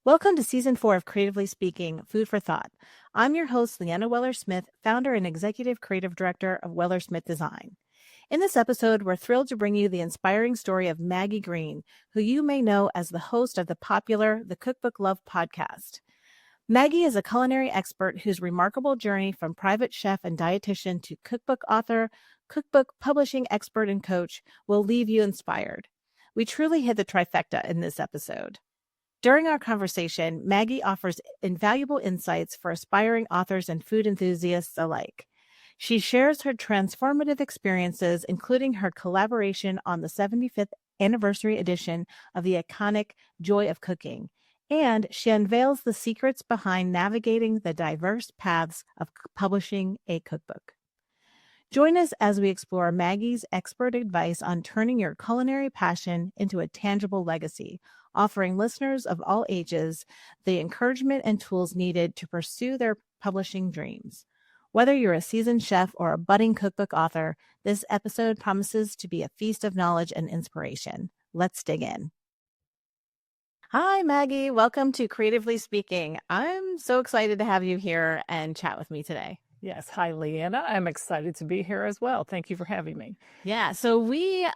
Welcome to Season 4 of Creatively Speaking, Food for Thought. I'm your host, Leanna Weller-Smith, founder and executive creative director of Weller-Smith Design. In this episode, we're thrilled to bring you the inspiring story of Maggie Green, who you may know as the host of the popular The Cookbook Love podcast. Maggie is a culinary expert whose remarkable journey from private chef and dietitian to cookbook author, cookbook publishing expert, and coach will leave you inspired. We truly hit the trifecta in this episode. During our conversation, Maggie offers invaluable insights for aspiring authors and food enthusiasts alike. She shares her transformative experiences, including her collaboration on the 75th anniversary edition of the iconic Joy of Cooking, and she unveils the secrets behind navigating the diverse paths of publishing a cookbook. Join us as we explore Maggie's expert advice on turning your culinary passion into a tangible legacy, offering listeners of all ages the encouragement and tools needed to pursue their publishing dreams. Whether you're a seasoned chef or a budding cookbook author, this episode promises to be a feast of knowledge and inspiration. Let's dig in. Hi, Maggie. Welcome to Creatively Speaking. I'm so excited to have you here and chat with me today. Yes. Hi, Leanna. I'm excited to be here as well. Thank you for having me. Yeah. So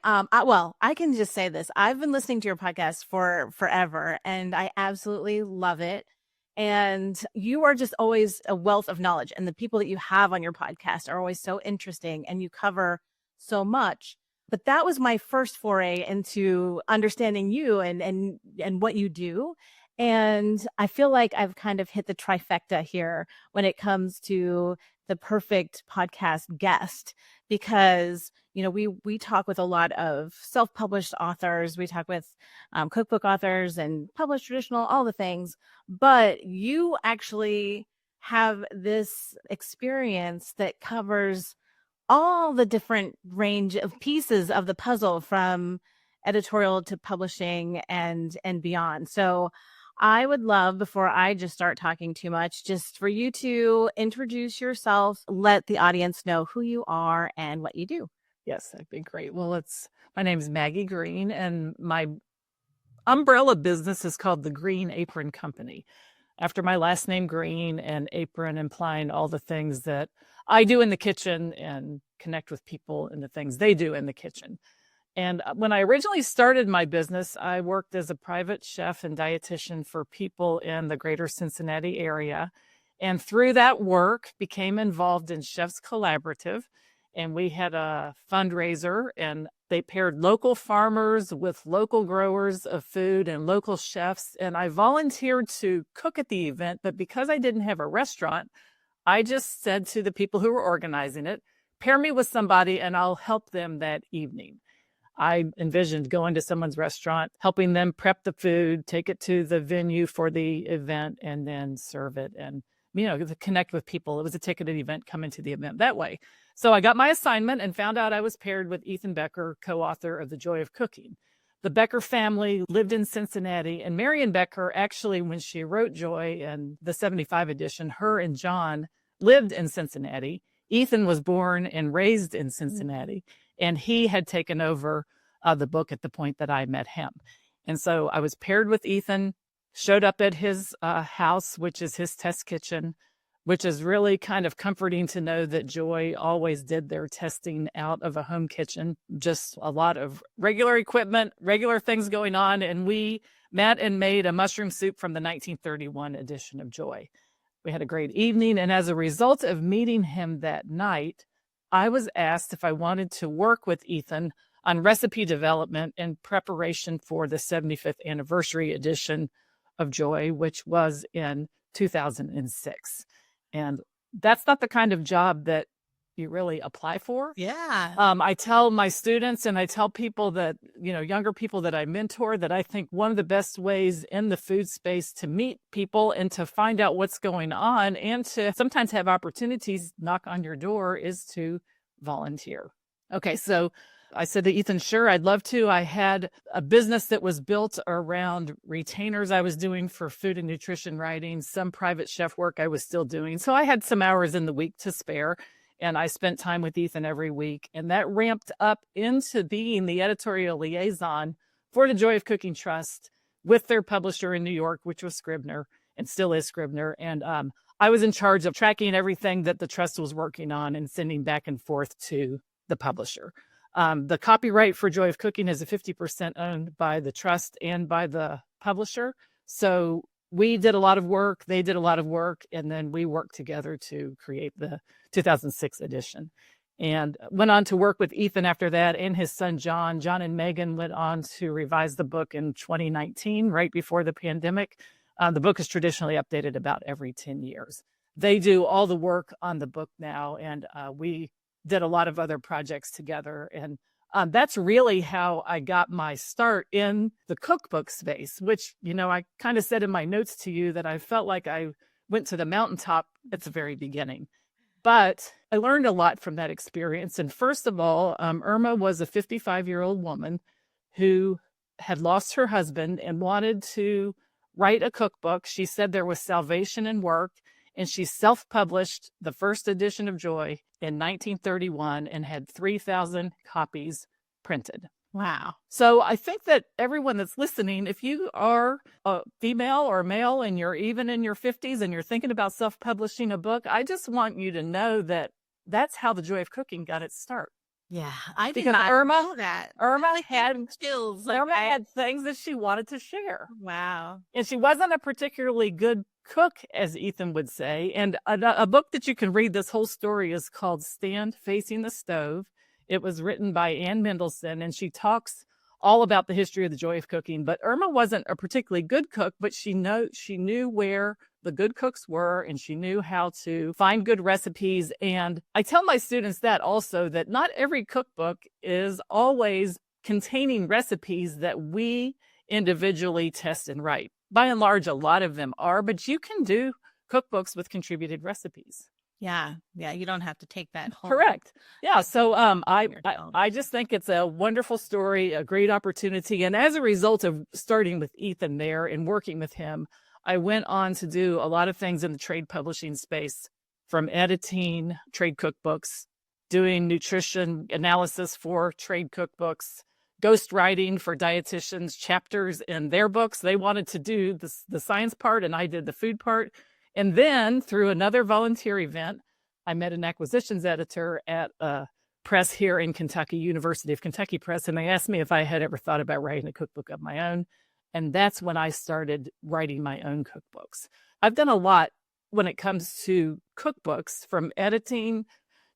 I can just say this. I've been listening to your podcast for forever, and I absolutely love it. And you are just always a wealth of knowledge. And the people that you have on your podcast are always so interesting, and you cover so much. But that was my first foray into understanding you and what you do. And I feel like I've kind of hit the trifecta here when it comes to the perfect podcast guest, because, you know, we talk with a lot of self-published authors. We talk with cookbook authors and published traditional, all the things. But you actually have this experience that covers all the different range of pieces of the puzzle, from editorial to publishing and beyond. So I would love, before I just start talking too much, just for you to introduce yourself, let the audience know who you are and what you do. Yes, that'd be great. Well, my name is Maggie Green, and my umbrella business is called the Green Apron Company, after my last name Green, and apron implying all the things that I do in the kitchen and connect with people and the things they do in the kitchen. And when I originally started my business, I worked as a private chef and dietitian for people in the greater Cincinnati area. And through that work, became involved in Chefs Collaborative. And we had a fundraiser, and they paired local farmers with local growers of food and local chefs. And I volunteered to cook at the event, but because I didn't have a restaurant, I just said to the people who were organizing it, pair me with somebody and I'll help them that evening. I envisioned going to someone's restaurant, helping them prep the food, take it to the venue for the event, and then serve it and, to connect with people. It was a ticketed event, coming to the event that way. So I got my assignment and found out I was paired with Ethan Becker, co-author of The Joy of Cooking. The Becker family lived in Cincinnati, and Marion Becker, actually, when she wrote Joy in the 75 edition, her and John lived in Cincinnati. Ethan was born and raised in Cincinnati, and he had taken over the book at the point that I met him. And so I was paired with Ethan, showed up at his house, which is his test kitchen, which is really kind of comforting to know that Joy always did their testing out of a home kitchen, just a lot of regular equipment, regular things going on. And we met and made a mushroom soup from the 1931 edition of Joy. We had a great evening. And as a result of meeting him that night, I was asked if I wanted to work with Ethan on recipe development in preparation for the 75th anniversary edition of Joy, which was in 2006. And that's not the kind of job that you really apply for. Yeah. I tell my students, and I tell people that, younger people that I mentor, that I think one of the best ways in the food space to meet people and to find out what's going on and to sometimes have opportunities knock on your door is to volunteer. Okay, so I said to Ethan, sure, I'd love to. I had a business that was built around retainers I was doing for food and nutrition writing, some private chef work I was still doing. So I had some hours in the week to spare, and I spent time with Ethan every week. And that ramped up into being the editorial liaison for the Joy of Cooking Trust with their publisher in New York, which was Scribner and still is Scribner. And I was in charge of tracking everything that the trust was working on and sending back and forth to the publisher. The copyright for Joy of Cooking is 50% owned by the trust and by the publisher. So we did a lot of work, they did a lot of work, and then we worked together to create the 2006 edition. And went on to work with Ethan after that and his son, John. John and Megan went on to revise the book in 2019, right before the pandemic. The book is traditionally updated about every 10 years. They do all the work on the book now, and we did a lot of other projects together. And that's really how I got my start in the cookbook space, which, I kind of said in my notes to you that I felt like I went to the mountaintop at the very beginning. But I learned a lot from that experience. And first of all, Irma was a 55-year-old woman who had lost her husband and wanted to write a cookbook. She said there was salvation in work, and she self-published the first edition of Joy in 1931 and had 3,000 copies printed. Wow. So I think that everyone that's listening, if you are a female or male and you're even in your 50s and you're thinking about self-publishing a book, I just want you to know that that's how the Joy of Cooking got its start. Yeah, I did Because not Irma know that. Irma had Skills. Irma had things that she wanted to share. Wow. And she wasn't a particularly good cook, as Ethan would say. And a book that you can read this whole story is called Stand Facing the Stove. It was written by Ann Mendelsohn, and she talks all about the history of the Joy of Cooking. But Irma wasn't a particularly good cook, but she knew where the good cooks were, and she knew how to find good recipes. And I tell my students that also, that not every cookbook is always containing recipes that we individually test and write. By and large, a lot of them are, but you can do cookbooks with contributed recipes. Yeah. You don't have to take that home. Correct. Yeah. So I just think it's a wonderful story, a great opportunity. And as a result of starting with Ethan there and working with him, I went on to do a lot of things in the trade publishing space, from editing trade cookbooks, doing nutrition analysis for trade cookbooks, ghostwriting for dietitians, chapters in their books. They wanted to do the science part, and I did the food part. And then through another volunteer event, I met an acquisitions editor at a press here in Kentucky, University of Kentucky Press, and they asked me if I had ever thought about writing a cookbook of my own. And that's when I started writing my own cookbooks. I've done a lot when it comes to cookbooks, from editing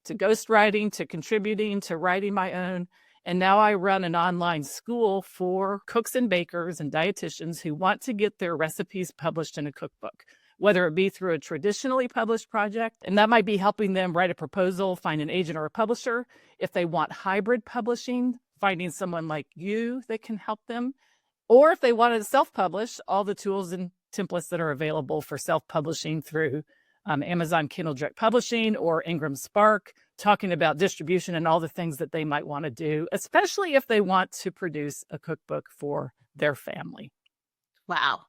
to ghostwriting to contributing to writing my own. And now I run an online school for cooks and bakers and dietitians who want to get their recipes published in a cookbook, whether it be through a traditionally published project, and that might be helping them write a proposal, find an agent or a publisher. If they want hybrid publishing, finding someone like you that can help them. Or if they wanted to self-publish, all the tools and templates that are available for self-publishing through Amazon Kindle Direct Publishing or Ingram Spark, talking about distribution and all the things that they might want to do, especially if they want to produce a cookbook for their family. Wow.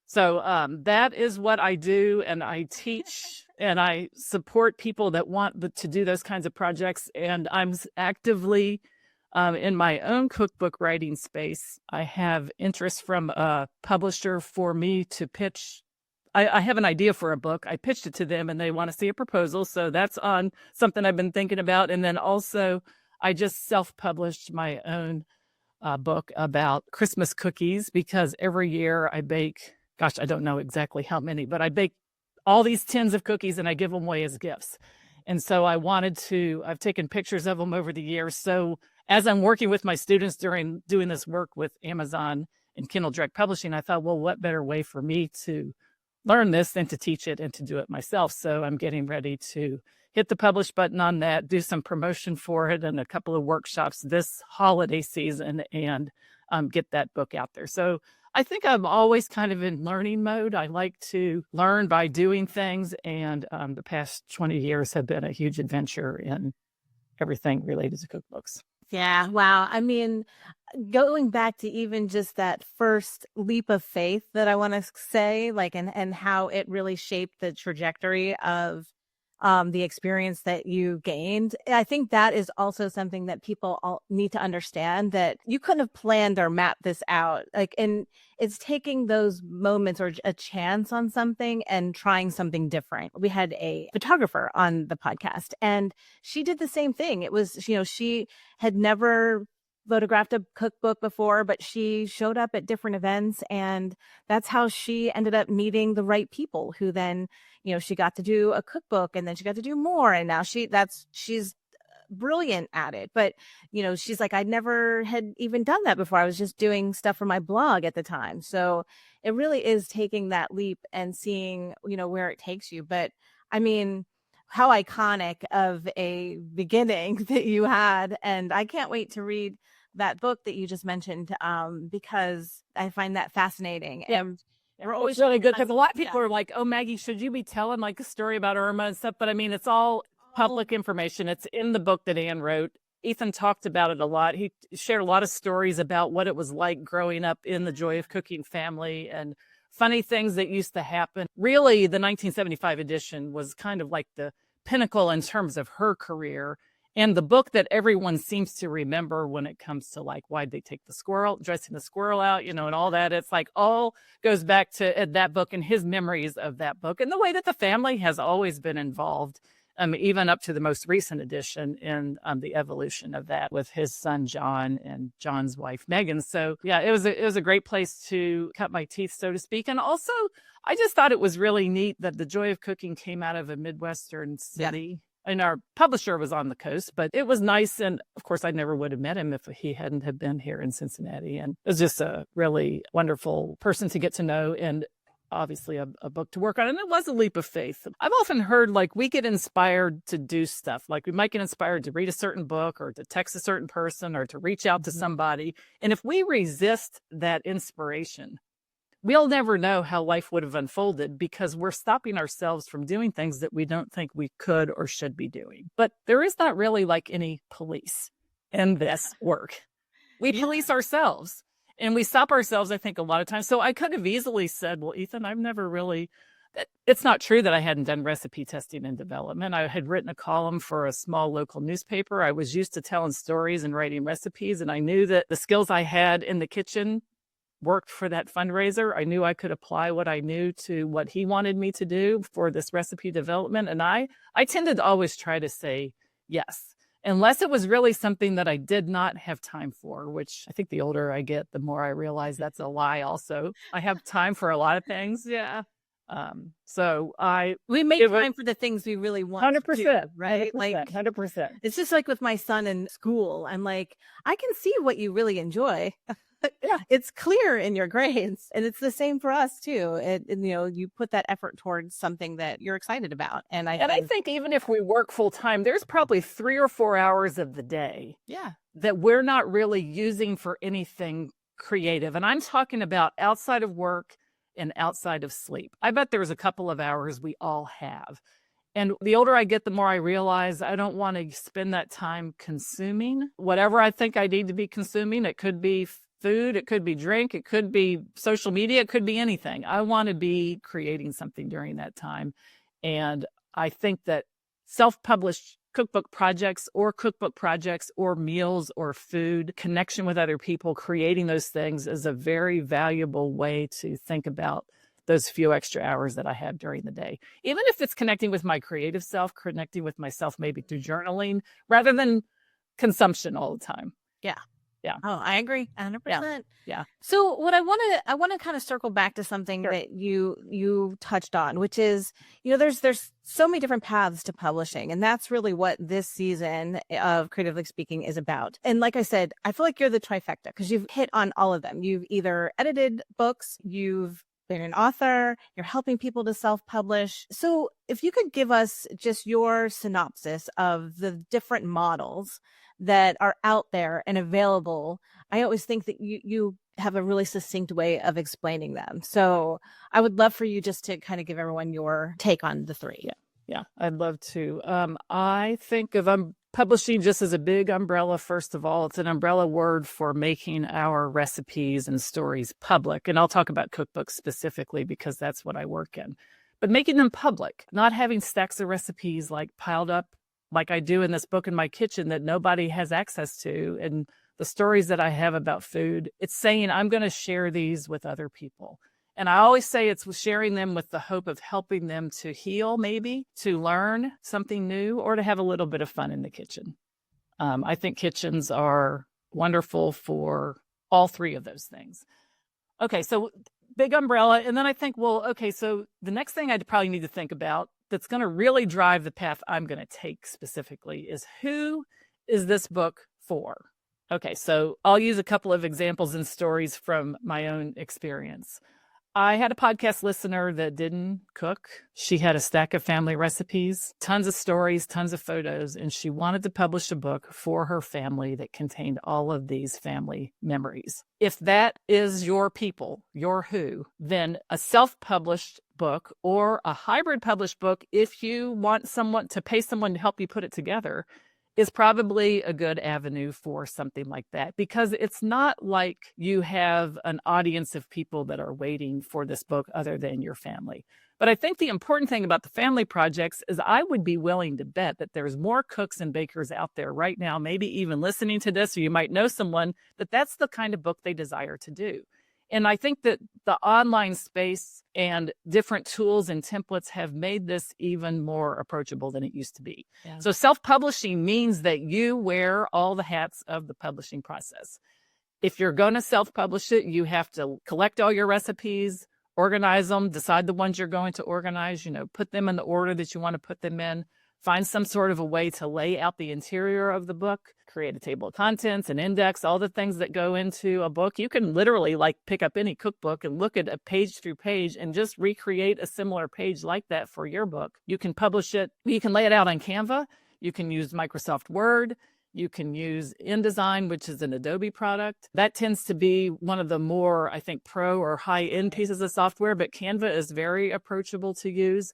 So that is what I do, and I teach and I support people that want to do those kinds of projects. And I'm actively in my own cookbook writing space. I have interest from a publisher for me to pitch. I have an idea for a book. I pitched it to them and they want to see a proposal. So that's on something I've been thinking about. And then also I just self-published my own book about Christmas cookies, because every year I bake, gosh, I don't know exactly how many, but I bake all these tins of cookies and I give them away as gifts. And so I've taken pictures of them over the years. So as I'm working with my students during doing this work with Amazon and Kindle Direct Publishing, I thought, well, what better way for me to learn this than to teach it and to do it myself? So I'm getting ready to hit the publish button on that, do some promotion for it and a couple of workshops this holiday season, and get that book out there. So I think I'm always kind of in learning mode. I like to learn by doing things, and the past 20 years have been a huge adventure in everything related to cookbooks. Yeah. Wow. I mean, going back to even just that first leap of faith that I want to say, like, and how it really shaped the trajectory of the experience that you gained. I think that is also something that people all need to understand, that you couldn't have planned or mapped this out. Like, and it's taking those moments or a chance on something and trying something different. We had a photographer on the podcast, and she did the same thing. It was, you know, she had never photographed a cookbook before, but she showed up at different events, and that's how she ended up meeting the right people who then, you know, she got to do a cookbook, and then she got to do more, and now she's brilliant at it. But, you know, she's like, I never had even done that before. I was just doing stuff for my blog at the time. So it really is taking that leap and seeing, you know, where it takes you. But I mean, how iconic of a beginning that you had. And I can't wait to read that book that you just mentioned, because I find that fascinating. Yeah. And we're always really good, because a lot of people are like, oh, Maggie, should you be telling like a story about Irma and stuff? But I mean, it's all public information. It's in the book that Anne wrote. Ethan talked about it a lot. He shared a lot of stories about what it was like growing up in the Joy of Cooking family and funny things that used to happen. Really, the 1975 edition was kind of like the pinnacle in terms of her career, and the book that everyone seems to remember when it comes to like, why'd they take the squirrel, dressing the squirrel out, you know, and all that. It's like all goes back to that book and his memories of that book, and the way that the family has always been involved, even up to the most recent edition in the evolution of that with his son, John, and John's wife, Megan. So yeah, it was a great place to cut my teeth, so to speak. And also, I just thought it was really neat that the Joy of Cooking came out of a Midwestern city. Yeah. And our publisher was on the coast, but it was nice. And of course, I never would have met him if he hadn't have been here in Cincinnati. And it was just a really wonderful person to get to know, and obviously a book to work on. And it was a leap of faith. I've often heard like we get inspired to do stuff. Like we might get inspired to read a certain book or to text a certain person or to reach out to somebody. And if we resist that inspiration, we'll never know how life would have unfolded, because we're stopping ourselves from doing things that we don't think we could or should be doing. But there is not really like any police in this work. We police ourselves, and we stop ourselves, I think, a lot of times. So I could have easily said, well, Ethan, I've never really, it's not true that I hadn't done recipe testing and development. I had written a column for a small local newspaper. I was used to telling stories and writing recipes, and I knew that the skills I had in the kitchen worked for that fundraiser. I knew I could apply what I knew to what he wanted me to do for this recipe development. And I tended to always try to say yes, unless it was really something that I did not have time for, which I think the older I get, the more I realize that's a lie also. I have time for a lot of things. Yeah. We make time for the things we really want 100%, to do, right? 100%, like 100%. It's just like with my son in school. I'm like, I can see what you really enjoy. Yeah, it's clear in your grades, and it's the same for us too. And, you know, you put that effort towards something that you're excited about. And I think even if we work full time, there's probably 3 or 4 hours of the day that we're not really using for anything creative. And I'm talking about outside of work and outside of sleep. I bet there's a couple of hours we all have. And the older I get, the more I realize I don't want to spend that time consuming whatever I think I need to be consuming. It could be food, it could be drink, it could be social media, it could be anything. I want to be creating something during that time. And I think that self-published cookbook projects or meals or food, connection with other people, creating those things is a very valuable way to think about those few extra hours that I have during the day. Even if it's connecting with my creative self, connecting with myself maybe through journaling rather than consumption all the time. Yeah. Yeah. Oh, I agree 100%. Yeah. So what I want to kind of circle back to something that you touched on, which is, you know, there's so many different paths to publishing, and that's really what this season of Creatively Speaking is about. And like I said, I feel like you're the trifecta, because you've hit on all of them. You've either edited books, you've been an author, you're helping people to self-publish. So if you could give us just your synopsis of the different models that are out there and available. I always think that you have a really succinct way of explaining them. So I would love for you just to kind of give everyone your take on the three. Yeah, I'd love to. I think of publishing just as a big umbrella. First of all, it's an umbrella word for making our recipes and stories public. And I'll talk about cookbooks specifically because that's what I work in. but making them public, not having stacks of recipes like piled up like I do in this book in my kitchen that nobody has access to. And the stories that I have about food, it's saying I'm going to share these with other people. And I always say it's sharing them with the hope of helping them to heal, maybe to learn something new, or to have a little bit of fun in the kitchen. I think kitchens are wonderful for all three of those things. Okay, so big umbrella. And then I think, well, okay, so the next thing I'd probably need to think about that's going to really drive the path I'm going to take specifically is, who is this book for? Okay, so I'll use a couple of examples and stories from my own experience. I had a podcast listener that didn't cook. She had a stack of family recipes, tons of stories, tons of photos, and she wanted to publish a book for her family that contained all of these family memories. If that is your people, your who, then a self-published book or a hybrid published book, if you want someone to pay someone to help you put it together, is probably a good avenue for something like that, because it's not like you have an audience of people that are waiting for this book other than your family. But I think the important thing about the family projects is I would be willing to bet that there's more cooks and bakers out there right now, maybe even listening to this, or you might know someone that that's the kind of book they desire to do. And I think that the online space and different tools and templates have made this even more approachable than it used to be. Yeah. So self-publishing means that you wear all the hats of the publishing process. If you're going to self-publish it, you have to collect all your recipes, organize them, decide the ones you're going to organize, put them in the order that you want to put them in, find some sort of a way to lay out the interior of the book, create a table of contents, an index, all the things that go into a book. You can literally pick up any cookbook and look at a page through page and just recreate a similar page like that for your book. You can publish it. You can lay it out on Canva. You can use Microsoft Word. You can use InDesign, which is an Adobe product. That tends to be one of the more, I think, pro or high-end pieces of software, but Canva is very approachable to use.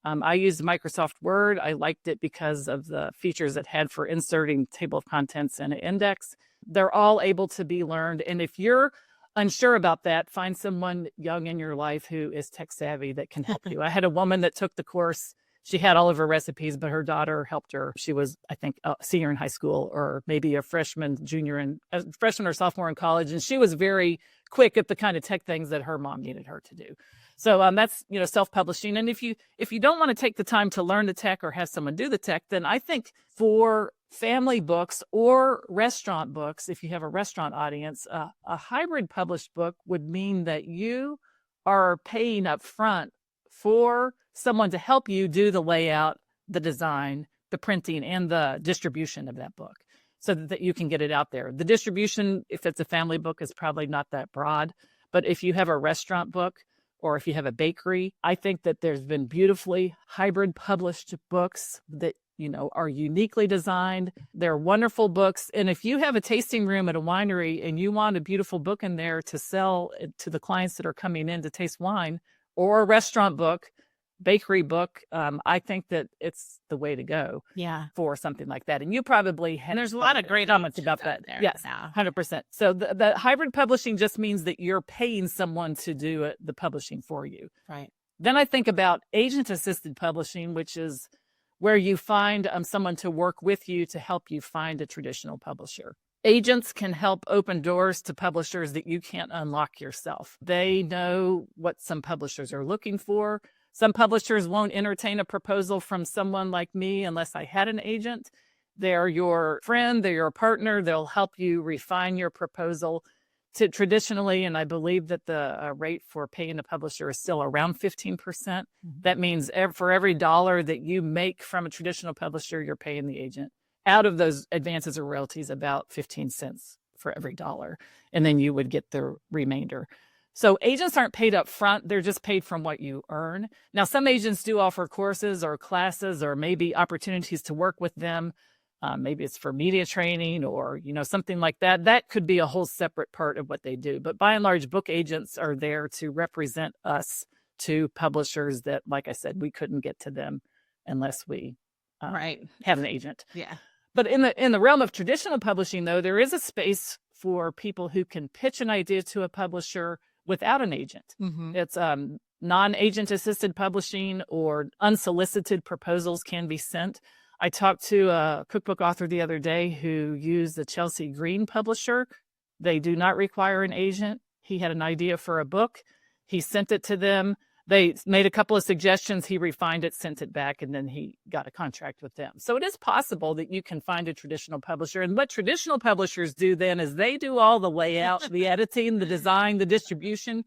I used Microsoft Word. I liked it because of the features it had for inserting table of contents and an index. They're all able to be learned. And if you're unsure about that, find someone young in your life who is tech savvy that can help you. I had a woman that took the course. She had all of her recipes, but her daughter helped her. She was, I think, a senior in high school, or maybe a freshman or sophomore in college. And she was very quick at the kind of tech things that her mom needed her to do. So that's, self-publishing. And if you don't want to take the time to learn the tech or have someone do the tech, then I think for family books or restaurant books, if you have a restaurant audience, a hybrid published book would mean that you are paying up front for someone to help you do the layout, the design, the printing, and the distribution of that book, so that you can get it out there. The distribution, if it's a family book, is probably not that broad. But if you have a restaurant book, or if you have a bakery, I think that there's been beautifully hybrid published books that, are uniquely designed. They're wonderful books. And if you have a tasting room at a winery and you want a beautiful book in there to sell to the clients that are coming in to taste wine, or a restaurant book, bakery book, I think that it's the way to go for something like that. And you probably have. And there's a lot of great comments about that. There yes, now. 100%. So the hybrid publishing just means that you're paying someone to do the publishing for you. Right. Then I think about agent-assisted publishing, which is where you find someone to work with you to help you find a traditional publisher. Agents can help open doors to publishers that you can't unlock yourself. They know what some publishers are looking for. Some publishers won't entertain a proposal from someone like me unless I had an agent. They're your friend, they're your partner. They'll help you refine your proposal to traditionally, and I believe that the rate for paying a publisher is still around 15%. Mm-hmm. That means for every dollar that you make from a traditional publisher, you're paying the agent. Out of those advances or royalties, about 15 cents for every dollar. And then you would get the remainder. So agents aren't paid up front. They're just paid from what you earn. Now, some agents do offer courses or classes or maybe opportunities to work with them. Maybe it's for media training or, something like that. That could be a whole separate part of what they do. But by and large, book agents are there to represent us to publishers that, like I said, we couldn't get to them unless we have an agent. Yeah. But in the realm of traditional publishing, though, there is a space for people who can pitch an idea to a publisher without an agent. Mm-hmm. It's non-agent assisted publishing or unsolicited proposals can be sent. I talked to a cookbook author the other day who used the Chelsea Green publisher. They do not require an agent. He had an idea for a book. He sent it to them. They made a couple of suggestions. He refined it, sent it back, and then he got a contract with them. So it is possible that you can find a traditional publisher. And what traditional publishers do then is they do all the layout, the editing, the design, the distribution,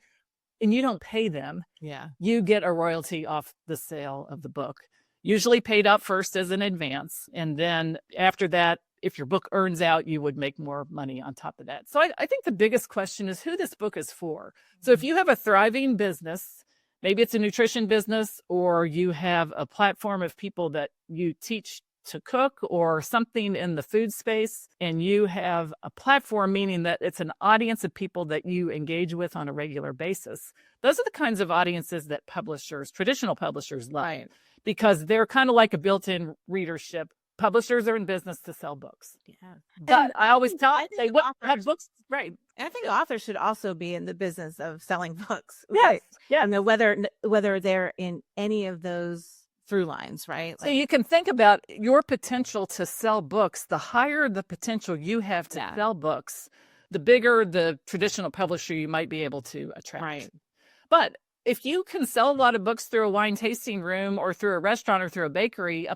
and you don't pay them. Yeah. You get a royalty off the sale of the book, usually paid up first as an advance. And then after that, if your book earns out, you would make more money on top of that. So I think the biggest question is who this book is for. So if you have a thriving business, maybe it's a nutrition business, or you have a platform of people that you teach to cook or something in the food space, and you have a platform, meaning that it's an audience of people that you engage with on a regular basis. Those are the kinds of audiences that publishers, traditional publishers, love, Right. because they're kind of like a built-in readership. Publishers are in business to sell books. Yeah. But I always tell I they think have books, right? And I think authors should also be in the business of selling books. Yes. Right? Yeah. You know, whether they're in any of those through lines, right? So you can think about your potential to sell books. The higher the potential you have to sell books, the bigger the traditional publisher you might be able to attract. Right. But if you can sell a lot of books through a wine tasting room or through a restaurant or through a bakery,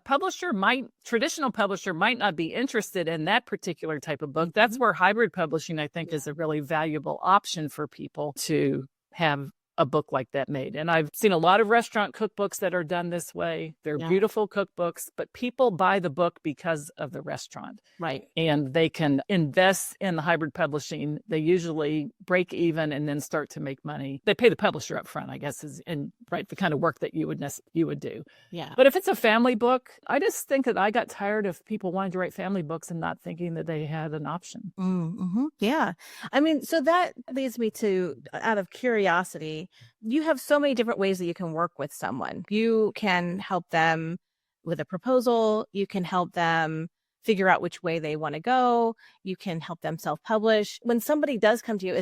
traditional publisher might not be interested in that particular type of book. That's where hybrid publishing, I think, is a really valuable option for people to have a book like that made. And I've seen a lot of restaurant cookbooks that are done this way. They're beautiful cookbooks, but people buy the book because of the restaurant. Right. And they can invest in the hybrid publishing. They usually break even and then start to make money. They pay the publisher up front, I guess, the kind of work that you would do. Yeah. But if it's a family book, I just think that I got tired of people wanting to write family books and not thinking that they had an option. Mm-hmm. Yeah. I mean, so that leads me to, out of curiosity, you have so many different ways that you can work with someone. You can help them with a proposal. You can help them figure out which way they want to go. You can help them self-publish. When somebody does come to you,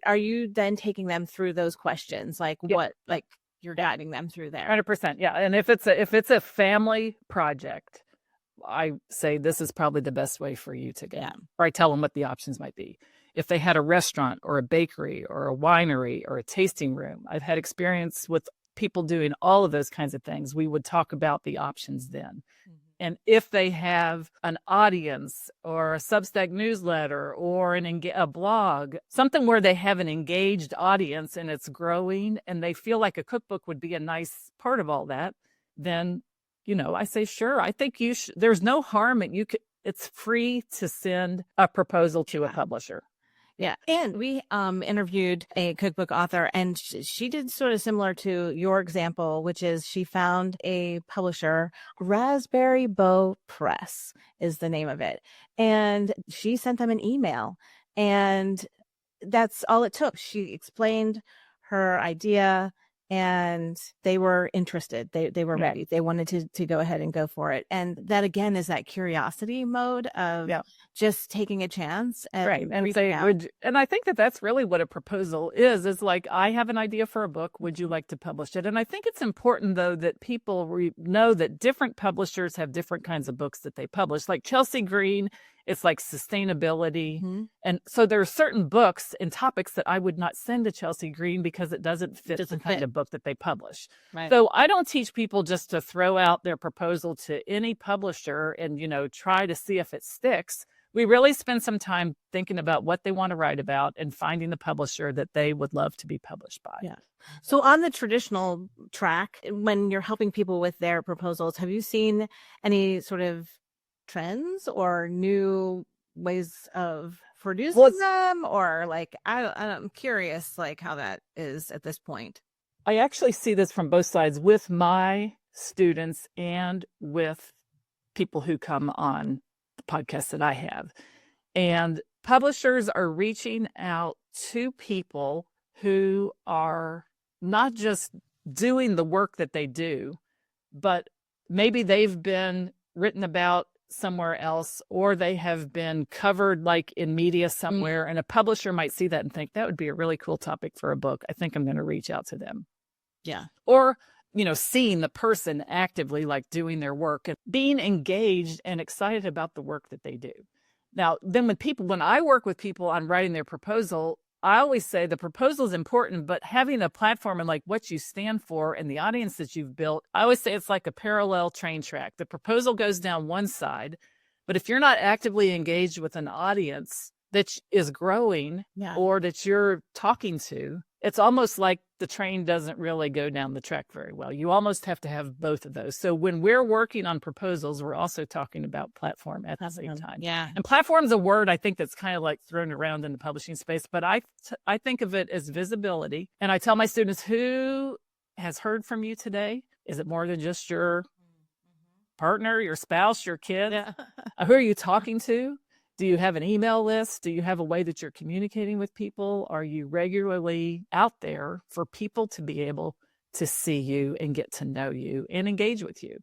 are you then taking them through those questions? Like you're guiding them through there? 100%. Yeah. And if it's a family project, I say this is probably the best way for you to go. Yeah. Or I tell them what the options might be. If they had a restaurant or a bakery or a winery or a tasting room, I've had experience with people doing all of those kinds of things. We would talk about the options then. Mm-hmm. And if they have an audience or a Substack newsletter or a blog, something where they have an engaged audience and it's growing and they feel like a cookbook would be a nice part of all that, then, I say, sure, I think there's no harm in it's free to send a proposal to a publisher. Yeah. And we interviewed a cookbook author, and she did sort of similar to your example, which is she found a publisher. Raspberry Bow Press is the name of it. And she sent them an email, and that's all it took. She explained her idea, and they were interested. They were ready. They wanted to go ahead and go for it. And that, again, is that curiosity mode of just taking a chance. And and I think that that's really what a proposal is like, I have an idea for a book. Would you like to publish it? And I think it's important, though, that people know that different publishers have different kinds of books that they publish. Like Chelsea Green, it's like sustainability. Mm-hmm. And so there are certain books and topics that I would not send to Chelsea Green because it doesn't fit the kind of book that they publish. Right. So I don't teach people just to throw out their proposal to any publisher and, try to see if it sticks. We really spend some time thinking about what they want to write about and finding the publisher that they would love to be published by. Yeah. So on the traditional track, when you're helping people with their proposals, have you seen any sort of trends or new ways of producing them, or I'm curious how that is at this point? I actually see this from both sides with my students and with people who come on the podcast that I have. And publishers are reaching out to people who are not just doing the work that they do, but maybe they've been written about somewhere else, or they have been covered in media somewhere, and a publisher might see that and think that would be a really cool topic for a book. I think I'm going to reach out to them. Yeah. Or, seeing the person actively like doing their work and being engaged and excited about the work that they do. Now, then when I work with people on writing their proposal, I always say the proposal is important, but having a platform and like what you stand for and the audience that you've built, I always say it's like a parallel train track. The proposal goes down one side, but if you're not actively engaged with an audience that is growing or that you're talking to, it's almost like the train doesn't really go down the track very well. You almost have to have both of those. So when we're working on proposals, we're also talking about platform at the same time. Yeah. And platform is a word I think that's kind of like thrown around in the publishing space, but I think of it as visibility. And I tell my students, who has heard from you today? Is it more than just your partner, your spouse, your kid? Yeah. Who are you talking to? Do you have an email list? Do you have a way that you're communicating with people? Are you regularly out there for people to be able to see you and get to know you and engage with you?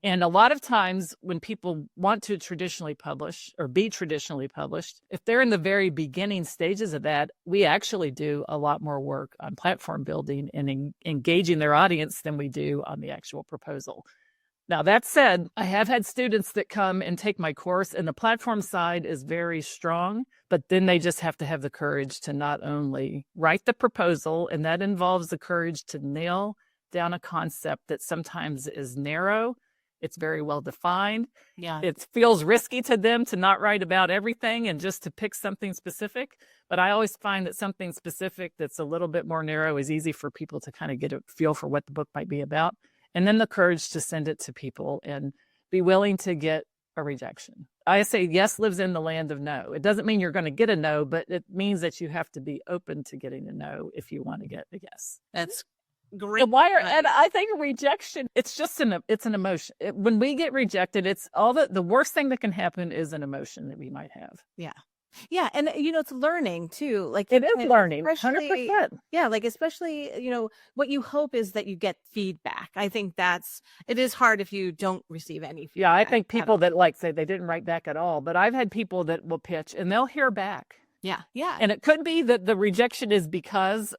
And a lot of times when people want to traditionally publish or be traditionally published, if they're in the very beginning stages of that, we actually do a lot more work on platform building and engaging their audience than we do on the actual proposal. Now, that said, I have had students that come and take my course, and the platform side is very strong, but then they just have to have the courage to not only write the proposal, and that involves the courage to nail down a concept that sometimes is narrow. It's very well defined. Yeah. It feels risky to them to not write about everything and just to pick something specific. But I always find that something specific that's a little bit more narrow is easy for people to kind of get a feel for what the book might be about. And then the courage to send it to people and be willing to get a rejection. I say yes lives in the land of no. It doesn't mean you're going to get a no, but it means that you have to be open to getting a no if you want to get a yes. That's great. And I think rejection, it's just it's an emotion. When we get rejected, it's all the worst thing that can happen is an emotion that we might have. Yeah. Yeah. And, it's learning too. Like it is learning, 100%. Yeah. Like, especially, what you hope is that you get feedback. I think it is hard if you don't receive any feedback. Yeah. I think people that say they didn't write back at all, but I've had people that will pitch and they'll hear back. Yeah. Yeah. And it could be that the rejection is because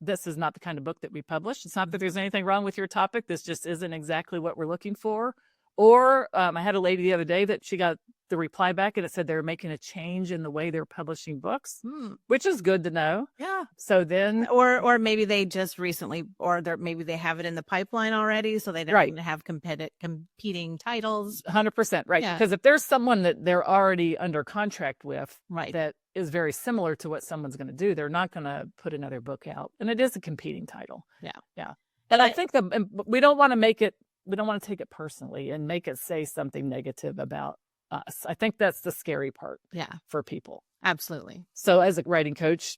this is not the kind of book that we publish. It's not that there's anything wrong with your topic. This just isn't exactly what we're looking for. Or I had a lady the other day that she got the reply back and it said they were making a change in the way they're publishing books, which is good to know. Yeah. So then, or maybe they just recently, or maybe they have it in the pipeline already, so they don't even have competing titles. 100%, right? Yeah. Because if there's someone that they're already under contract with, that is very similar to what someone's going to do, they're not going to put another book out, and it is a competing title. Yeah, yeah. And I think we don't want to make it. We don't want to take it personally and make it say something negative about us. I think that's the scary part for people. Absolutely. So as a writing coach,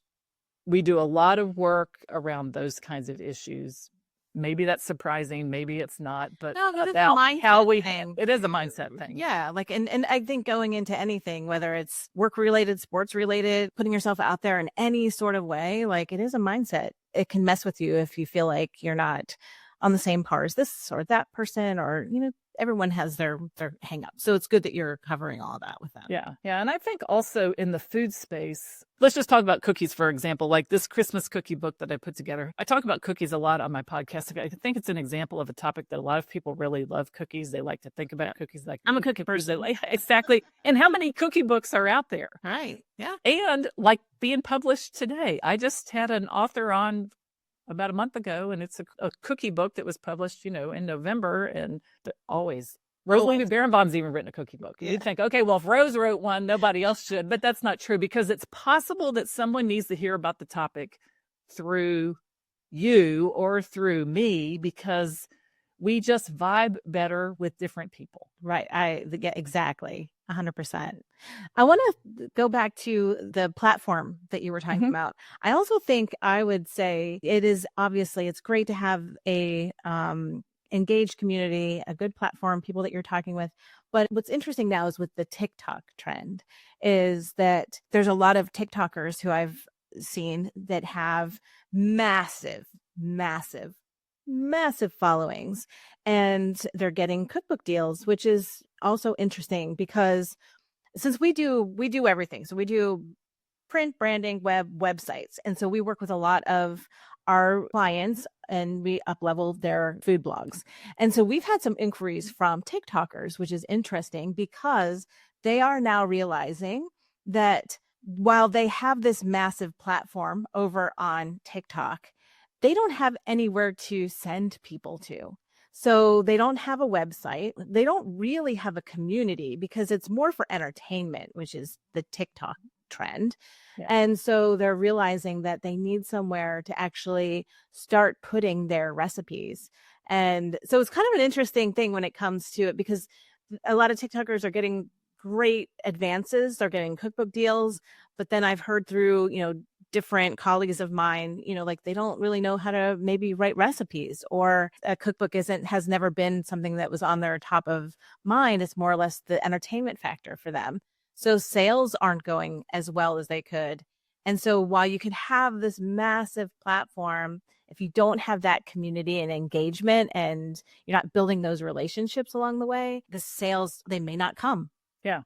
we do a lot of work around those kinds of issues. Maybe that's surprising, maybe it's not, but about how it is a mindset thing. Yeah. Like, and I think going into anything, whether it's work related, sports related, putting yourself out there in any sort of way, like it is a mindset. It can mess with you if you feel like you're not on the same par as this or that person, or, everyone has their hang up. So it's good that you're covering all of that with them. Yeah. Yeah. And I think also in the food space, let's just talk about cookies, for example, like this Christmas cookie book that I put together. I talk about cookies a lot on my podcast. I think it's an example of a topic that a lot of people really love cookies. They like to think about cookies. Like, I'm a cookie person. Exactly. And how many cookie books are out there? Right. Yeah. And like being published today. I just had an author on about a month ago, and it's a cookie book that was published, in November, and always Rosalind Barenbaum's even written a cookie book. Yeah. You'd think, okay, well, if Rose wrote one, nobody else should, but that's not true, because it's possible that someone needs to hear about the topic through you or through me, because we just vibe better with different people. Right. Exactly. 100%. I want to go back to the platform that you were talking about. I also think I would say it's great to have a engaged community, a good platform, people that you're talking with. But what's interesting now is with the TikTok trend is that there's a lot of TikTokers who I've seen that have massive followings, and they're getting cookbook deals, which is also interesting because since we do everything. So we do print, branding, websites. And so we work with a lot of our clients and we up-level their food blogs. And so we've had some inquiries from TikTokers, which is interesting because they are now realizing that while they have this massive platform over on TikTok, they don't have anywhere to send people to. So they don't have a website. They don't really have a community because it's more for entertainment, which is the TikTok trend. Yeah. And so they're realizing that they need somewhere to actually start putting their recipes. And so it's kind of an interesting thing when it comes to it, because a lot of TikTokers are getting great advances. They're getting cookbook deals. But then I've heard through, different colleagues of mine, like they don't really know how to maybe write recipes, or a cookbook has never been something that was on their top of mind. It's more or less the entertainment factor for them. So sales aren't going as well as they could. And so while you can have this massive platform, if you don't have that community and engagement and you're not building those relationships along the way, the sales, they may not come. Yeah,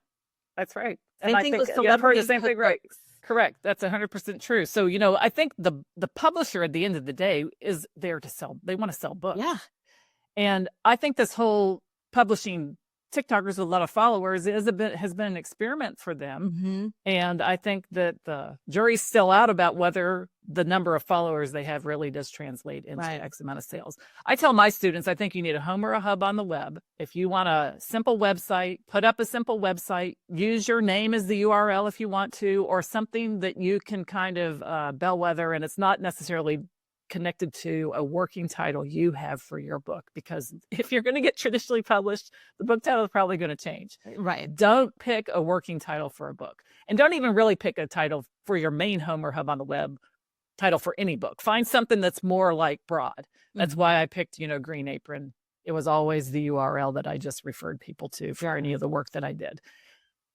that's right. Same And thing I with think I've heard the celebrity same thing, right? cookbooks. Correct. That's 100% true. So, I think the publisher at the end of the day is there to sell. They want to sell books. Yeah. And I think this whole publishing TikTokers with a lot of followers has been an experiment for them. Mm-hmm. And I think that the jury's still out about whether the number of followers they have really does translate into X amount of sales. I tell my students, I think you need a home or a hub on the web. If you want a simple website, put up a simple website, use your name as the URL if you want to, or something that you can kind of bellwether, and it's not necessarily connected to a working title you have for your book, because if you're going to get traditionally published, the book title is probably going to change. Right. Don't pick a working title for a book, and don't even really pick a title for your main home or hub on the web title for any book. Find something that's more like broad. That's why I picked, Green Apron. It was always the URL that I just referred people to for any of the work that I did.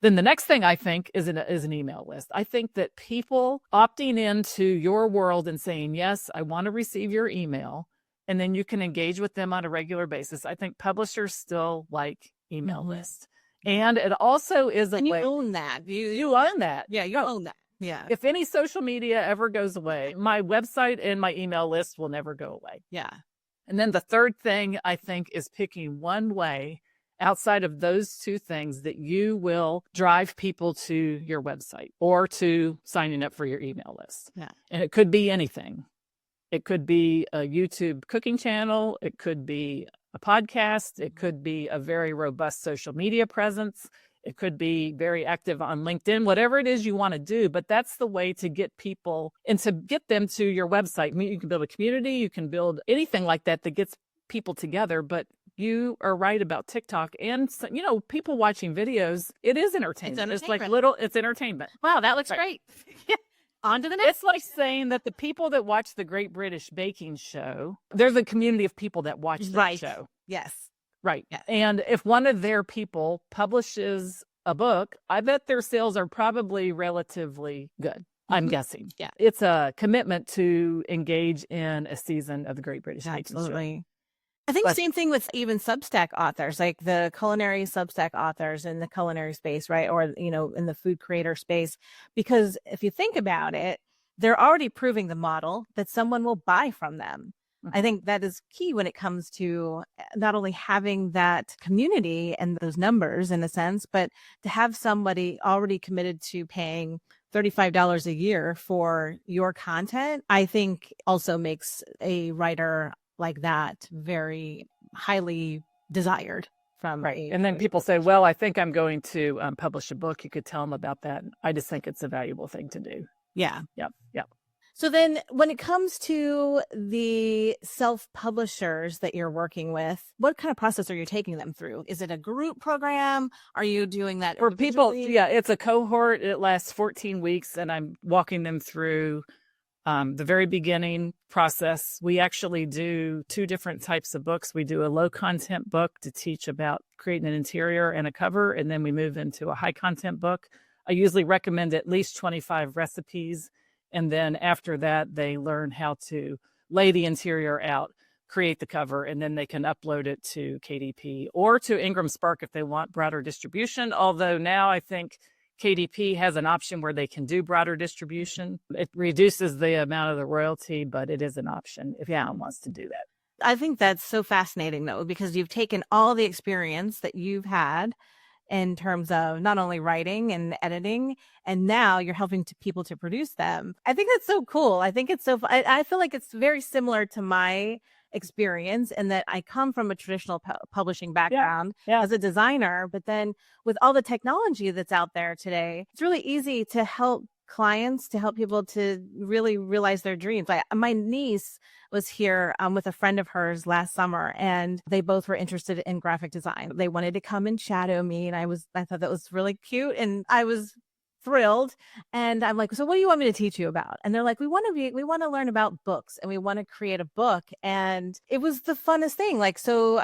Then the next thing I think is an email list. I think that people opting into your world and saying, yes, I want to receive your email, and then you can engage with them on a regular basis. I think publishers still like email lists. And it also is and you own that. You own that. Yeah, you own that. Yeah. If any social media ever goes away, my website and my email list will never go away. Yeah. And then the third thing I think is picking one way outside of those two things that you will drive people to your website or to signing up for your email list. Yeah. And it could be anything. It could be a YouTube cooking channel. It could be a podcast. It could be a very robust social media presence. It could be very active on LinkedIn, whatever it is you want to do. But that's the way to get people and to get them to your website. I mean, you can build a community. You can build anything like that gets people together. But you are right about TikTok. And, people watching videos, it is entertainment. It's like it's entertainment. Wow, that looks great. Yeah. On to the next. It's like saying that the people that watch the Great British Baking Show, there's a community of people that watch that show. Yes. Right. Yes. And if one of their people publishes a book, I bet their sales are probably relatively good. I'm guessing. Yeah. It's a commitment to engage in a season of the Great British Baking Show. Absolutely. I think same thing with even Substack authors, like the culinary Substack authors in the culinary space, right? Or, in the food creator space, because if you think about it, they're already proving the model that someone will buy from them. I think that is key when it comes to not only having that community and those numbers in a sense, but to have somebody already committed to paying $35 a year for your content, I think also makes a writer like that very highly desired from And then people say, well, I think I'm going to publish a book. You could tell them about that. I just think it's a valuable thing to do. Yeah. Yep. So then when it comes to the self-publishers that you're working with, what kind of process are you taking them through? Is it a group program? Are you doing that for people? Yeah, it's a cohort. It lasts 14 weeks, and I'm walking them through the very beginning process. We actually do two different types of books. We do a low content book to teach about creating an interior and a cover, and then we move into a high content book. I usually recommend at least 25 recipes. And then after that, they learn how to lay the interior out, create the cover, and then they can upload it to KDP or to Ingram Spark if they want broader distribution. Although now I think KDP has an option where they can do broader distribution. It reduces the amount of the royalty, but it is an option if someone wants to do that. I think that's so fascinating, though, because you've taken all the experience that you've had in terms of not only writing and editing, and now you're helping people to produce them. I think that's so cool. I think it's so, I feel like it's very similar to my experience in that I come from a traditional publishing background as a designer, but then with all the technology that's out there today, it's really easy to help clients, to help people to really realize their dreams. My niece was here with a friend of hers last summer, and they both were interested in graphic design. They wanted to come and shadow me, and I thought that was really cute, and I was thrilled. And I'm like, so what do you want me to teach you about? And they're like, we want to learn about books, and we want to create a book. And it was the funnest thing. Like, so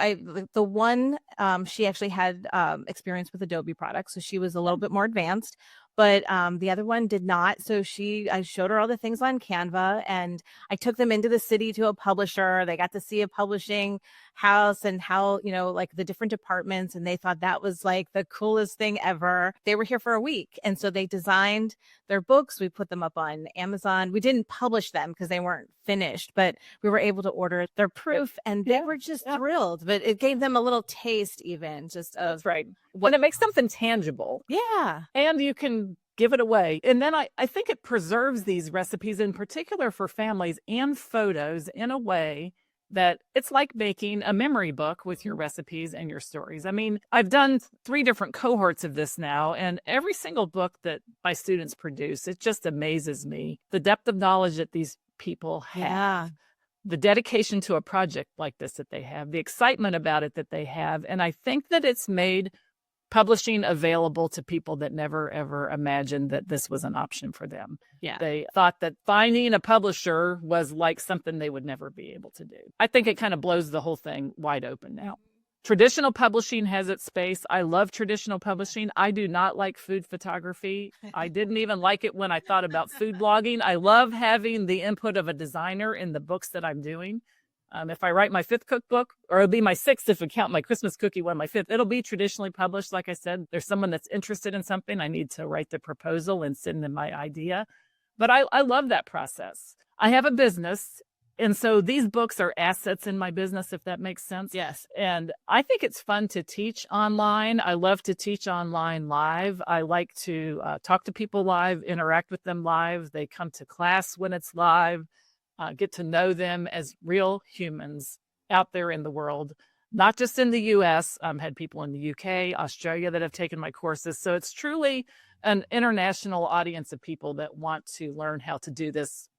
the one, she actually had experience with Adobe products, so she was a little bit more advanced. But the other one did not. So I showed her all the things on Canva, and I took them into the city to a publisher. They got to see a publishing house and how, like the different departments. And they thought that was like the coolest thing ever. They were here for a week. And so they designed their books. We put them up on Amazon. We didn't publish them because they weren't finished, but we were able to order their proof, and they were just thrilled. But it gave them a little taste even just of That's right. When it makes something tangible. Yeah. And you can give it away. And then I think it preserves these recipes in particular for families and photos in a way that it's like making a memory book with your recipes and your stories. I mean, I've done 3 different cohorts of this now, and every single book that my students produce, it just amazes me. The depth of knowledge that these people have, the dedication to a project like this that they have, the excitement about it that they have. And I think that it's made publishing available to people that never, ever imagined that this was an option for them. Yeah. They thought that finding a publisher was like something they would never be able to do. I think it kind of blows the whole thing wide open now. Traditional publishing has its space. I love traditional publishing. I do not like food photography. I didn't even like it when I thought about food blogging. I love having the input of a designer in the books that I'm doing. If I write my 5th cookbook, or it'll be my 6th if I count my Christmas cookie one, my 5th, it'll be traditionally published. Like I said, there's someone that's interested in something. I need to write the proposal and send them my idea. But I love that process. I have a business, and so these books are assets in my business, if that makes sense. Yes. And I think it's fun to teach online. I love to teach online live. I like to talk to people live, interact with them live. They come to class when it's live. Get to know them as real humans out there in the world, not just in the U.S. Had people in the U.K., Australia that have taken my courses. So it's truly an international audience of people that want to learn how to do this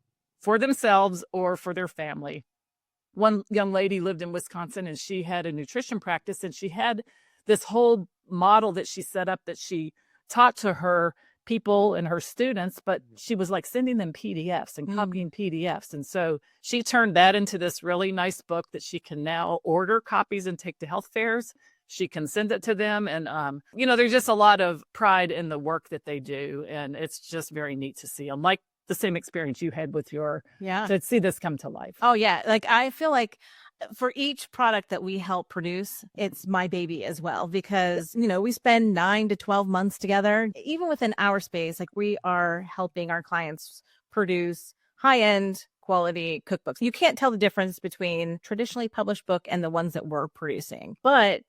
for themselves or for their family. One young lady lived in Wisconsin, and she had a nutrition practice, and she had this whole model that she set up that she taught to her people and her students, but she was like sending them PDFs and copying PDFs. And so she turned that into this really nice book that she can now order copies and take to health fairs. She can send it to them. And, there's just a lot of pride in the work that they do. And it's just very neat to see. Unlike the same experience you had with to see this come to life. Oh, yeah. Like, I feel like for each product that we help produce, it's my baby as well, because, we spend 9 to 12 months together. Even within our space, like, we are helping our clients produce high-end quality cookbooks. You can't tell the difference between traditionally published book and the ones that we're producing. But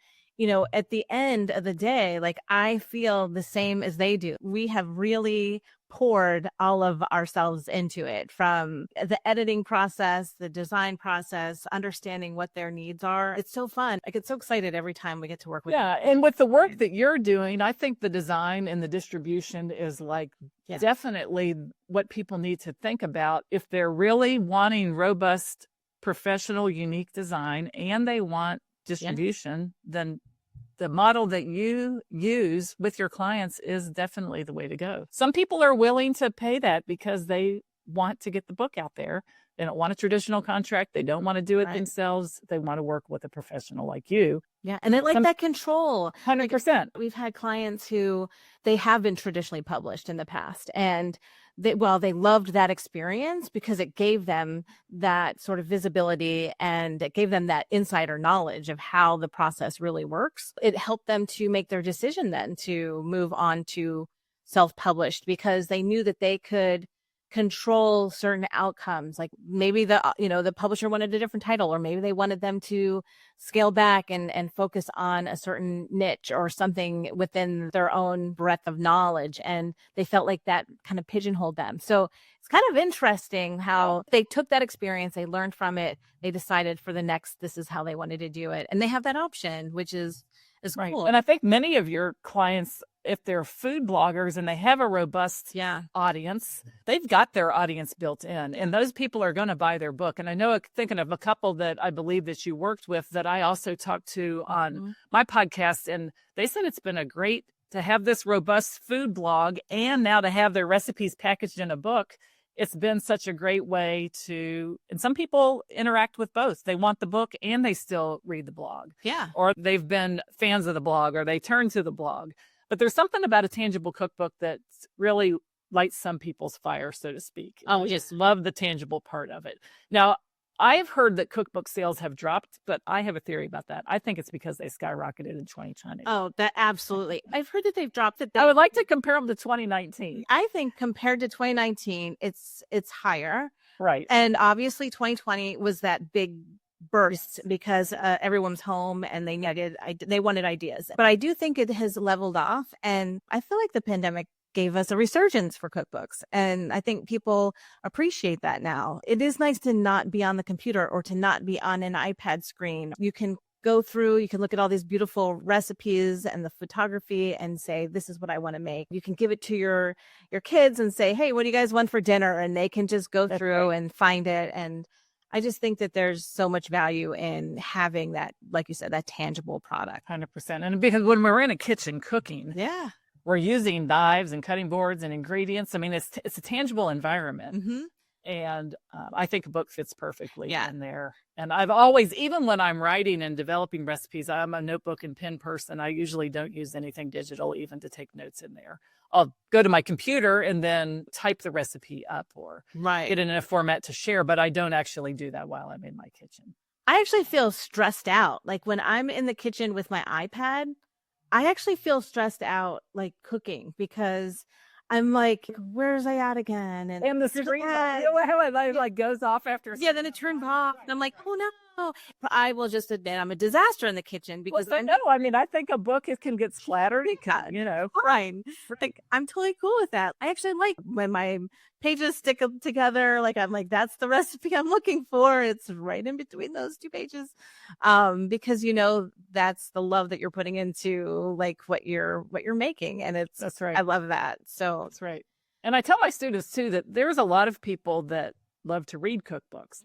at the end of the day, like, I feel the same as they do. We have really poured all of ourselves into it, from the editing process, the design process, understanding what their needs are. It's so fun. I get so excited every time we get to work with you. And with the work that you're doing, I think the design and the distribution is like definitely what people need to think about if they're really wanting robust, professional, unique design and they want distribution, then the model that you use with your clients is definitely the way to go. Some people are willing to pay that because they want to get the book out there. They don't want a traditional contract. They don't want to do it themselves. They want to work with a professional like you. Yeah. And they like that control. 100%. We've had clients who they have been traditionally published in the past, and they loved that experience because it gave them that sort of visibility, and it gave them that insider knowledge of how the process really works. It helped them to make their decision then to move on to self-published because they knew that they could control certain outcomes. Like maybe the publisher wanted a different title, or maybe they wanted them to scale back and focus on a certain niche or something within their own breadth of knowledge. And they felt like that kind of pigeonholed them. So it's kind of interesting how they took that experience, they learned from it, they decided for the next, this is how they wanted to do it. And they have that option, which is right. cool. And I think many of your clients, if they're food bloggers and they have a robust audience, they've got their audience built in, and those people are going to buy their book. And I know, thinking of a couple that I believe that you worked with that I also talked to on my podcast, and they said it's been a great to have this robust food blog and now to have their recipes packaged in a book. It's been such a great way to, and some people interact with both. They want the book and they still read the blog. Yeah. Or they've been fans of the blog, or they turn to the blog. But there's something about a tangible cookbook that really lights some people's fire, so to speak. Oh, I just love the tangible part of it. Now, I've heard that cookbook sales have dropped, but I have a theory about that. I think it's because they skyrocketed in 2020. Oh, that absolutely. I've heard that they've dropped it. I would like to compare them to 2019. I think compared to 2019, it's higher. Right. And obviously 2020 was that big burst because everyone was home and they wanted ideas. But I do think it has leveled off, and I feel like the pandemic gave us a resurgence for cookbooks. And I think people appreciate that now. It is nice to not be on the computer or to not be on an iPad screen. You can go through, you can look at all these beautiful recipes and the photography and say, this is what I want to make. You can give it to your kids and say, hey, what do you guys want for dinner? And they can just go through and find it. And I just think that there's so much value in having that, like you said, that tangible product. 100%. And because when we're in a kitchen cooking, we're using knives and cutting boards and ingredients. I mean, it's a tangible environment. And I think a book fits perfectly in there. And I've always, even when I'm writing and developing recipes, I'm a notebook and pen person. I usually don't use anything digital even to take notes in there. I'll go to my computer and then type the recipe up or get it in a format to share, but I don't actually do that while I'm in my kitchen. I actually feel stressed out. Like when I'm in the kitchen with my iPad, I actually feel stressed out, like cooking, because I'm like, where's I at again? And the screen, like goes off after. Then it turned off. And I'm like, oh no. But I will just admit I'm a disaster in the kitchen because I think a book can get splattered. Fine. Like, I'm totally cool with that. I actually like when my pages stick together. Like I'm like, that's the recipe I'm looking for. It's right in between those two pages. Because that's the love that you're putting into like what you're making. And that's right. I love that. So that's right. And I tell my students too that there's a lot of people that love to read cookbooks.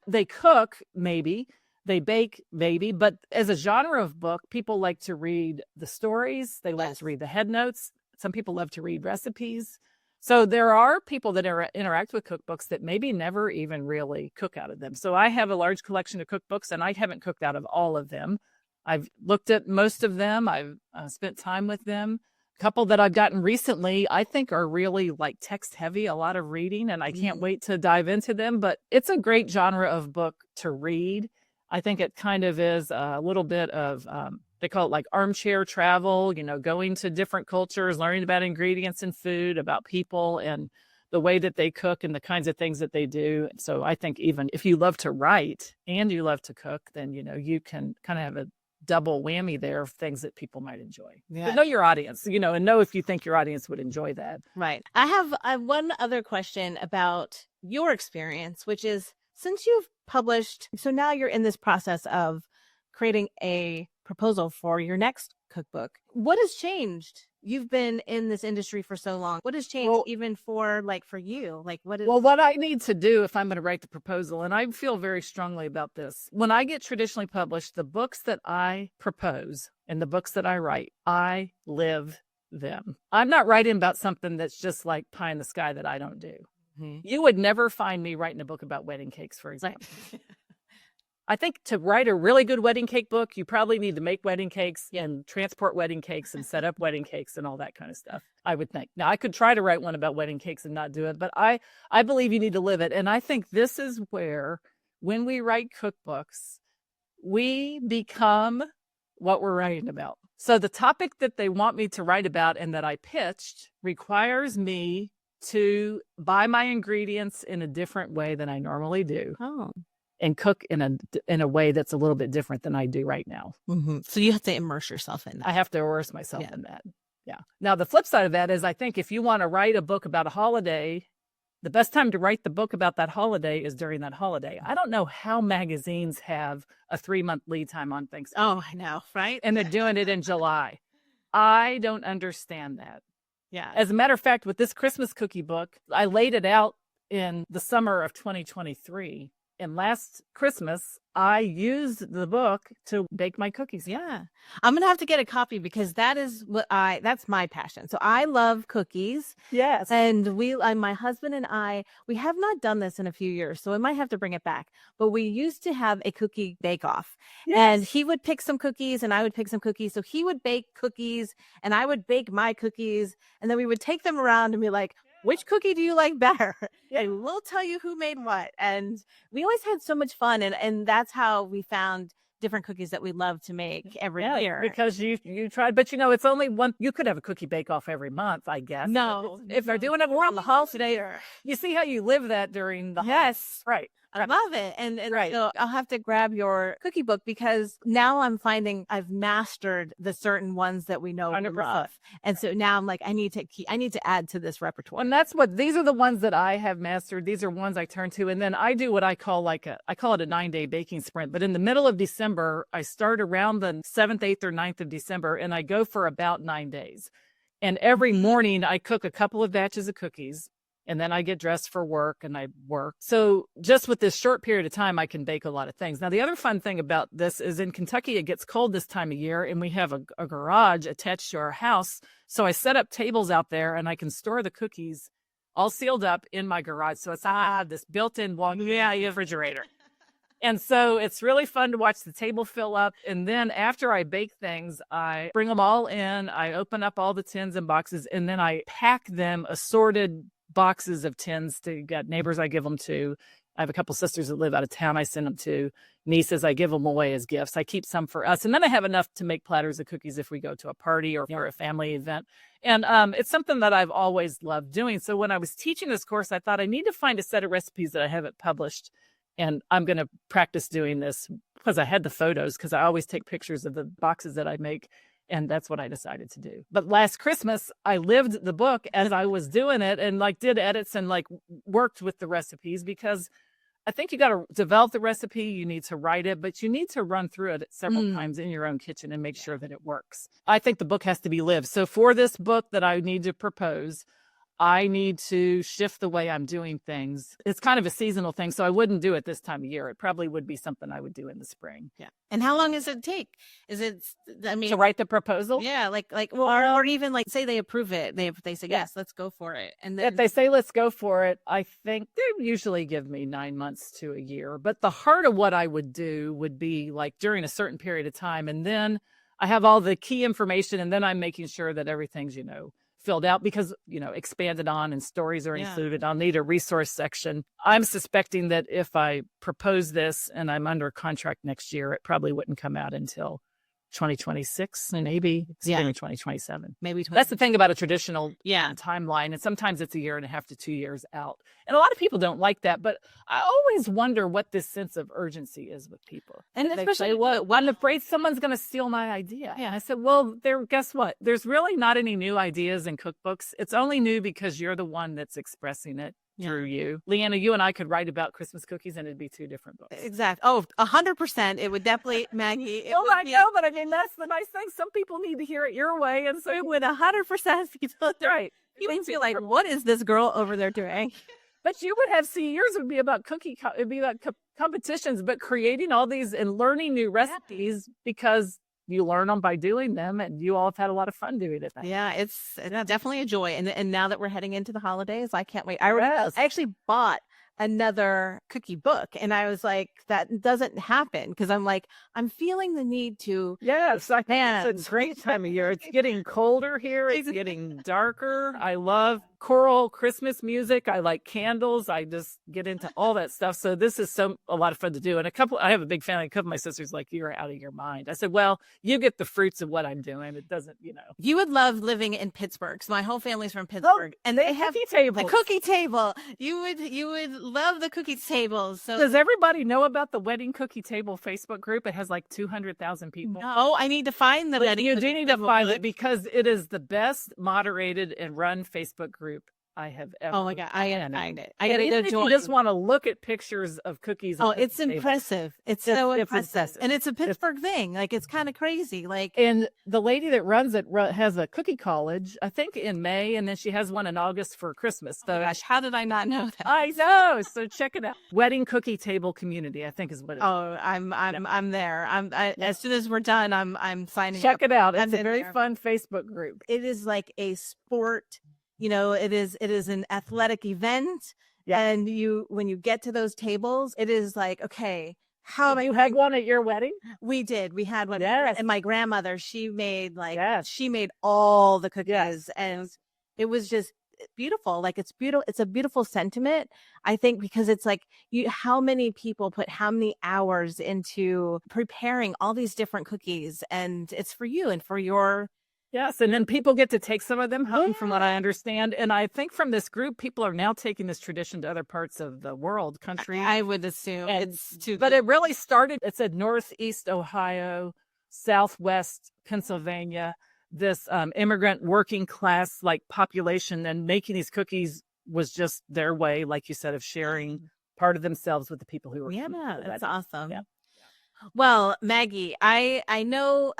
They cook, maybe. They bake, maybe. But as a genre of book, people like to read the stories. They like to read the head notes. Some people love to read recipes. So there are people that interact with cookbooks that maybe never even really cook out of them. So I have a large collection of cookbooks, and I haven't cooked out of all of them. I've looked at most of them. I've spent time with them. Couple that I've gotten recently, I think are really like text heavy, a lot of reading, and I can't wait to dive into them. But it's a great genre of book to read. I think it kind of is a little bit of, they call it like armchair travel, going to different cultures, learning about ingredients and food, about people and the way that they cook and the kinds of things that they do. So I think even if you love to write and you love to cook, then, you can kind of have a double whammy there of things that people might enjoy. But know your audience, and know if you think your audience would enjoy that. Right. I have one other question about your experience, which is, since you've published, so now you're in this process of creating a proposal for your next cookbook. What has changed? You've been in this industry for so long. What has changed even for you? Like what I need to do if I'm going to write the proposal, and I feel very strongly about this. When I get traditionally published, the books that I propose and the books that I write, I live them. I'm not writing about something that's just like pie in the sky that I don't do. You would never find me writing a book about wedding cakes, for example. I think to write a really good wedding cake book, you probably need to make wedding cakes and transport wedding cakes and set up wedding cakes and all that kind of stuff, I would think. Now, I could try to write one about wedding cakes and not do it, but I believe you need to live it. And I think this is where, when we write cookbooks, we become what we're writing about. So the topic that they want me to write about and that I pitched requires me to buy my ingredients in a different way than I normally do. Oh. And cook in a way that's a little bit different than I do right now. Mm-hmm. So you have to immerse yourself in that. I have to immerse myself in that. Yeah. Now, the flip side of that is I think if you want to write a book about a holiday, the best time to write the book about that holiday is during that holiday. I don't know how magazines have a 3-month lead time on Thanksgiving. Oh, I know, right? And they're doing it in July. I don't understand that. Yeah. As a matter of fact, with this Christmas cookie book, I laid it out in the summer of 2023. And last Christmas, I used the book to bake my cookies. Yeah. I'm going to have to get a copy because that's my passion. So I love cookies. Yes. And my husband and I, we have not done this in a few years, so I might have to bring it back. But we used to have a cookie bake-off. Yes. And he would pick some cookies and I would pick some cookies. So he would bake cookies and I would bake my cookies. And then we would take them around and be like, which cookie do you like better? Yeah. And we'll tell you who made what. And we always had so much fun. And that's how we found different cookies that we love to make every year. Because you tried, but it's only one. You could have a cookie bake-off every month, I guess. No. If they're doing it around the holiday, you see how you live that during the Yes. Right. I love it. And so I'll have to grab your cookie book because now I'm finding I've mastered the certain ones that we know we love. And so now I'm like, I need to add to this repertoire. And that's these are the ones that I have mastered. These are ones I turn to. And then I do what I call it a 9-day baking sprint. But in the middle of December, I start around the 7th, 8th, or 9th of December, and I go for about 9 days. And every morning I cook a couple of batches of cookies. And then I get dressed for work and I work. So just with this short period of time, I can bake a lot of things. Now, the other fun thing about this is in Kentucky, it gets cold this time of year and we have a garage attached to our house. So I set up tables out there and I can store the cookies all sealed up in my garage. So it's this built-in refrigerator. And so it's really fun to watch the table fill up. And then after I bake things, I bring them all in. I open up all the tins and boxes and then I pack them assorted boxes of tins to get neighbors I give them to. I have a couple sisters that live out of town I send them to. Nieces I give them away as gifts. I keep some for us. And then I have enough to make platters of cookies if we go to a party or a family event. And it's something that I've always loved doing. So when I was teaching this course, I thought I need to find a set of recipes that I haven't published. And I'm going to practice doing this because I had the photos because I always take pictures of the boxes that I make. And that's what I decided to do. But last Christmas, I lived the book as I was doing it and did edits and worked with the recipes because I think you got to develop the recipe. You need to write it, but you need to run through it several times in your own kitchen and make sure that it works. I think the book has to be lived. So for this book that I need to propose, I need to shift the way I'm doing things. It's kind of a seasonal thing, so I wouldn't do it this time of year. It probably would be something I would do in the spring. Yeah. And how long does it take? To write the proposal? Yeah, or even say they approve it. They say, yes, let's go for it. And then if they say, let's go for it, I think they usually give me 9 months to a year. But the heart of what I would do would be during a certain period of time. And then I have all the key information and then I'm making sure that everything's, filled out because, expanded on and stories are included. I'll need a resource section. I'm suspecting that if I propose this and I'm under contract next year, it probably wouldn't come out until 2026 and maybe 2027. Maybe that's the thing about a traditional timeline. And sometimes it's 1.5 to 2 years out. And a lot of people don't like that, but I always wonder what this sense of urgency is with people. And especially, I'm afraid someone's going to steal my idea. Yeah. I said, well, guess what? There's really not any new ideas in cookbooks. It's only new because you're the one that's expressing it. Through you. Leanna, you and I could write about Christmas cookies and it'd be 2 different books. Exactly. Oh, 100%. It would definitely, Maggie. I know, but that's the nice thing. Some people need to hear it your way. And so it would 100% be right. You would feel like, what is this girl over there doing? But you would have, yours would be about it'd be about competitions, but creating all these and learning new recipes because you learn them by doing them, and you all have had a lot of fun doing it. Yeah, it's definitely a joy. And now that we're heading into the holidays, I can't wait. I actually bought another cookie book, and I was like, that doesn't happen because I'm feeling the need to. Yes, it's a great time of year. It's getting colder here. It's getting darker. I love choral Christmas music. I like candles. I just get into all that stuff. So this is a lot of fun to do. And I have a big family. A couple of my sisters like, you're out of your mind. I said, well, you get the fruits of what I'm doing. It doesn't, You would love living in Pittsburgh. So my whole family's from Pittsburgh, and they have cookie tables. the cookie table. You would love the cookie tables. So does everybody know about the Wedding Cookie Table Facebook group? It has like 200,000 people. No, I need to find the wedding. You do need to find it because it is the best moderated and run Facebook group I have ever. Oh my God, I gotta find it. I And gotta even go if join. you just want to look at pictures of cookies. Oh, it's impressive. It's so impressive. impressive. And it's a Pittsburgh thing. Like, it's kind of crazy. Like, And the lady that runs it has a cookie college, I think in May, and then she has one in August for Christmas. So gosh, how did I not know that? I know. So check it out. Wedding Cookie Table Community, I think is what it is. Oh, I'm there. As soon as we're done, I'm signing up. Check it out. It's I'm a in very there. fun Facebook group. It is like a sport. It is an athletic event. Yeah. And when you get to those tables, it is like, okay, how am I? You had one at your wedding? We did. We had one. Yes. And my grandmother, she made Yes. she made all the cookies. Yes. And it was just beautiful. Like, it's beautiful. It's a beautiful sentiment, I think, because it's like, how many people put how many hours into preparing all these different cookies, and it's for you and for your. Yes, and then people get to take some of them home, from what I understand. And I think from this group, people are now taking this tradition to other parts of the world, country. I would assume it's too. But it really started, it said Northeast Ohio, Southwest Pennsylvania, this immigrant working class population, and making these cookies was just their way, like you said, of sharing part of themselves with the people who were. Yeah, that's awesome. Yeah. Well, Maggie, I know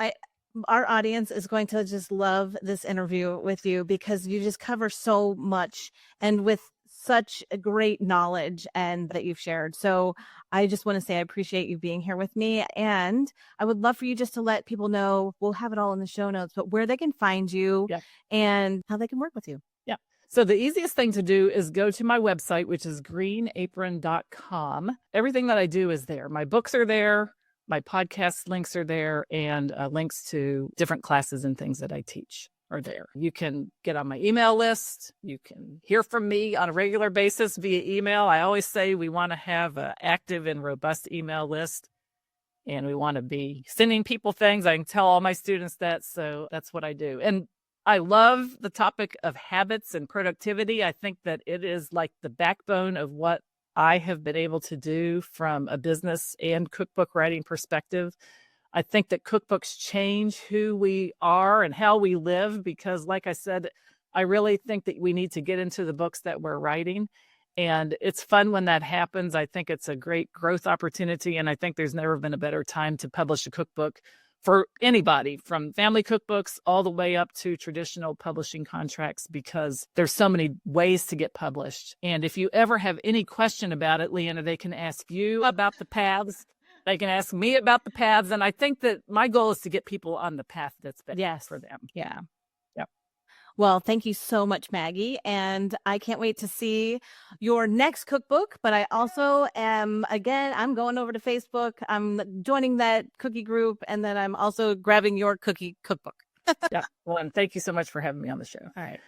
our audience is going to just love this interview with you, because you just cover so much and with such a great knowledge and that you've shared. So I just want to say I appreciate you being here with me, and I would love for you just to let people know, we'll have it all in the show notes, but where they can find you and how they can work with you. Yeah. So the easiest thing to do is go to my website, which is greenapron.com. Everything that I do is there. My books are there. My podcast links are there, and links to different classes and things that I teach are there. You can get on my email list. You can hear from me on a regular basis via email. I always say we want to have an active and robust email list, and we want to be sending people things. I can tell all my students that, so that's what I do. And I love the topic of habits and productivity. I think that it is like the backbone of what I have been able to do from a business and cookbook writing perspective. I think that cookbooks change who we are and how we live, because like I said, I really think that we need to get into the books that we're writing. And it's fun when that happens. I think it's a great growth opportunity. And I think there's never been a better time to publish a cookbook for anybody, from family cookbooks all the way up to traditional publishing contracts, because there's so many ways to get published. And if you ever have any question about it, Leanna, they can ask you about the paths. They can ask me about the paths. And I think that my goal is to get people on the path that's best for them. Yeah. Yep. Well, thank you so much, Maggie. And I can't wait to see your next cookbook. But I also I'm going over to Facebook. I'm joining that cookie group. And then I'm also grabbing your cookie cookbook. Yeah. Well, and thank you so much for having me on the show. All right.